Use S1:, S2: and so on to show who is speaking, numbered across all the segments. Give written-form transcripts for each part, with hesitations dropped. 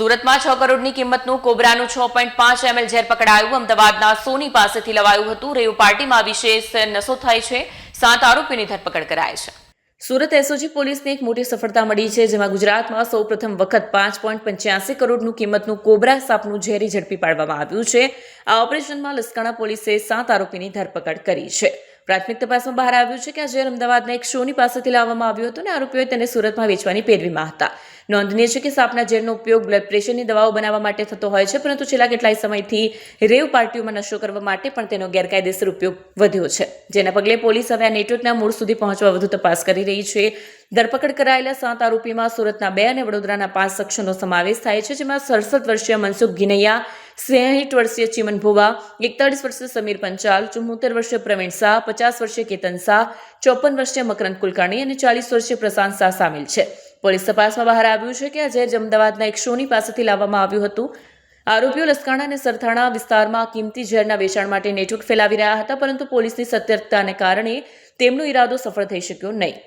S1: સુરતમાં 6 કરોડની કિંમતનું કોબરાનું 6.5 ml ઝેર પકડાયું. અમદાવાદના સોની પાસેથી લવાયું હતું. રેવ પાર્ટીમાં વિશેષ નશો થાય છે. 7 આરોપીની ધરપકડ કરાઈ છે. સુરત એસઓજી પોલીસને એક મોટી સફળતા મળી છે, જેમાં ગુજરાતમાં સૌપ્રથમ વખત 5.85 કરોડનું કિંમતનું કોબરા સાપનું ઝેરી ઝડપી પાડવામાં આવ્યું છે. આ ઓપરેશનમાં લસકાણા પોલીસે 7 આરોપીની ધરપકડ કરી છે. પ્રાથમિક તપાસમાં બહાર આવ્યું છે કે આ ઝેર અમદાવાદના એક શોની પાસેથી લાવવામાં આવ્યું હતું અને આરોપીઓએ તેને સુરતમાં વેચવાની પેરવીમાં હતા. નોંધનીય છે કે સાપના ઝેરનો ઉપયોગ બ્લડ પ્રેશરની દવાઓ બનાવવા માટે થતો હોય છે, પરંતુ છેલ્લા કેટલાય સમયથી રેવ પાર્ટીઓમાં નશો કરવા માટે પણ તેનો ગેરકાયદેસર ઉપયોગ વધ્યો છે, જેના પગલે પોલીસ હવે આ નેટવર્કના મૂળ સુધી પહોંચવા વધુ તપાસ કરી રહી છે. ધરપકડ કરાયેલા 7 આરોપીમાં સુરતના 2 અને વડોદરાના 5 શખ્સોનો સમાવેશ થાય છે, જેમાં 67 વર્ષીય મનસુખ ઘિનૈયા, 60 વર્ષીય ચિમન ભુવા, 41 વર્ષીય સમીર પંચાલ, 74 વર્ષીય પ્રવીણ શાહ, 50 વર્ષીય કેતન શાહ, 54 વર્ષીય મકરંદ કુલકર્ણી અને 40 વર્ષીય પ્રશાંત શાહ સામેલ છે. પોલીસ તપાસમાં બહાર આવ્યું છે કે આ ઝેર અમદાવાદના એક શોની પાસેથી લાવવામાં આવ્યું હતું. આરોપીઓ લસકાણા અને સરથાણા વિસ્તારમાં કિંમતી ઝેરના વેચાણ માટે નેટવર્ક ફેલાવી રહ્યા હતા, પરંતુ પોલીસની સતર્કતાને કારણે તેમનો ઈરાદો સફળ થઈ શક્યો નહીં.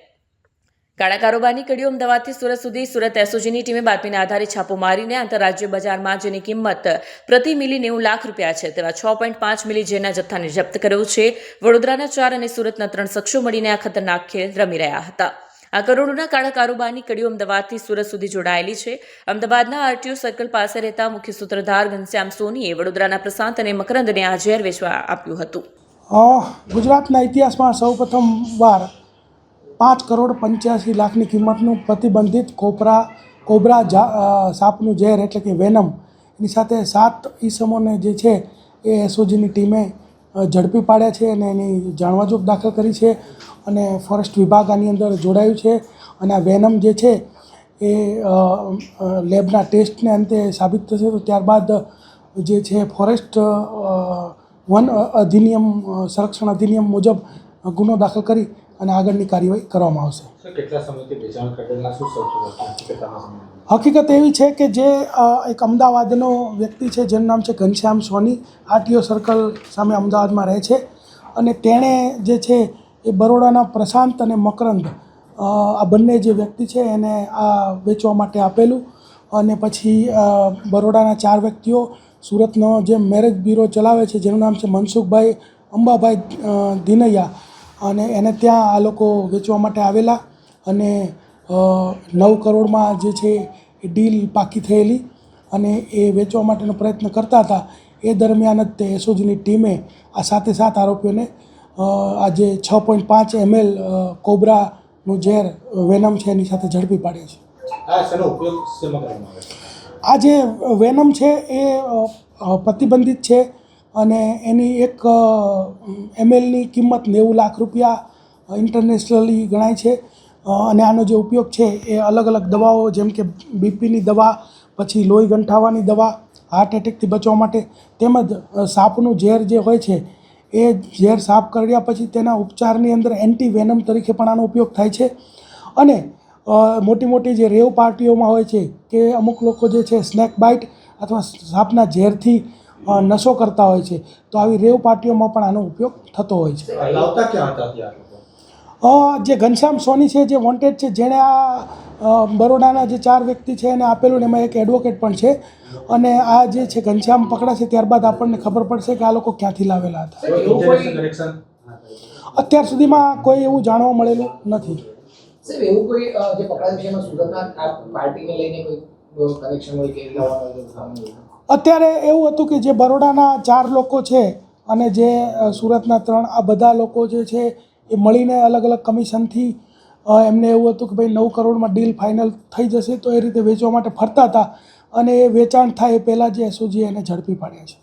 S1: કાળા કારોબારની કડીઓ અમદાવાદથી સુરત સુધી સુરત એસઓજીની ટીમે બાતમીના આધારે છાપો મારીને આંતરરાજ્ય બજારમાં જેની કિંમત પ્રતિ મિલી 90 લાખ રૂપિયા છે તેવા 6.5 મિલી ઝેરના જથ્થાને જપ્ત કર્યો છે. વડોદરાના 4 અને સુરતના 3 શખ્સો મળીને આ ખતરનાક ખેલ રમી રહ્યા હતા. આ કરોડોના કાળા કારોબારની કડીઓ અમદાવાદથી સુરત સુધી જોડાયેલી છે. અમદાવાદના આરટીઓ સર્કલ પાસે રહેતા મુખ્ય સૂત્રધાર ઘનશ્યામ સોનીએ વડોદરાના પ્રશાંત અને મકરંદને આ ઝેર વેચવા આપ્યું હતું.
S2: ગુજરાતના ઇતિહાસમાં સૌપ્રથમ વાર 5 કરોડ 85 લાખની કિંમતનું પ્રતિબંધિત કોબરા સાપનું ઝેર એટલે કે વેનમ એની સાથે 7 ઈસમોને જે છે એ એસઓજીની ટીમે ઝડપી પાડ્યા છે અને એની જાણવાજોગ દાખલ કરી છે અને ફોરેસ્ટ વિભાગ આની અંદર જોડાયું છે. અને આ વેનમ જે છે એ લેબના ટેસ્ટને અંતે સાબિત થશે તો ત્યારબાદ જે છે ફોરેસ્ટ વન અધિનિયમ સંરક્ષણ અધિનિયમ મુજબ ગુનો દાખલ કરી અને આગળની કાર્યવાહી કરવામાં આવશે. હકીકત એવી છે કે જે એક અમદાવાદનો વ્યક્તિ છે જેનું નામ છે ઘનશ્યામ સોની, આરટીઓ સર્કલ સામે અમદાવાદમાં રહે છે અને તેણે જે છે એ બરોડાના પ્રશાંત અને મકરંદ આ બંને જે વ્યક્તિ છે એને આ વેચવા માટે આપેલું અને પછી બરોડાના 4 વ્યક્તિઓ સુરતનો જે મેરેજ બ્યુરો ચલાવે છે જેનું નામ છે મનસુખભાઈ અંબાભાઈ ધીનૈયા અને એને ત્યાં આ લોકો વેચવા માટે આવેલા અને 9 કરોડમાં જે છે એ ડીલ પાકી થયેલી અને એ વેચવા માટેનો પ્રયત્ન કરતા હતા. એ દરમિયાન જ તે એસઓજીની ટીમે આ 7 આરોપીઓને આ જે 6.5 ml કોબરાનું ઝેર વેનમ છે એની સાથે ઝડપી પાડ્યા છે. આ જે વેનમ છે એ પ્રતિબંધિત છે અને એની એક mlની કિંમત 90 લાખ રૂપિયા ઇન્ટરનેશનલી ગણાય છે અને આનો જે ઉપયોગ છે એ અલગ અલગ દવાઓ જેમ કે બીપીની દવા, પછી લોહી ગંઠાવાની દવા, હાર્ટ એટેકથી બચવા માટે તેમજ સાપનું ઝેર જે હોય છે એ ઝેર સાફ કર્યા પછી તેના ઉપચારની અંદર એન્ટી વેનમ તરીકે પણ આનો ઉપયોગ થાય છે. અને મોટી જે રેવ પાર્ટીઓમાં હોય છે કે અમુક લોકો જે છે સ્નેક બાઇટ અથવા સાપના ઝેરથી નશો કરતા હોય છે, તો આવી રેવ પાર્ટીઓમાં પણ આનો ઉપયોગ થતો હોય છે. જે ઘનશ્યામ સોની છે જે વોન્ટેડ છે, જેણે આ બરોડાના જે 4 વ્યક્તિ છે એને આપેલું ને એમાં એક એડવોકેટ પણ છે અને આ જે છે ઘનશ્યામ પકડાશે ત્યારબાદ આપણને ખબર પડશે કે આ લોકો ક્યાંથી લાવેલા હતા. અત્યાર સુધીમાં કોઈ એવું જાણવા મળેલું નથી.
S3: એવું કોઈ જે પકડાયું છે એમાં સુરતના આ પાર્ટીને લઈને કોઈ કનેક્શન હોય કે
S2: અત્યારે એવું હતું કે જે બરોડાના 4 લોકો છે અને જે સુરતના 3 આ બધા લોકો જે છે એ મળીને અલગ અલગ કમિશનથી એમને એવું હતું કે ભાઈ 9 કરોડમાં ડીલ ફાઇનલ થઈ જશે, તો એ રીતે વેચવા માટે ફરતા હતા અને એ વેચાણ થાય એ પહેલાં જે એસઓજીએ એને ઝડપી પાડ્યા છે.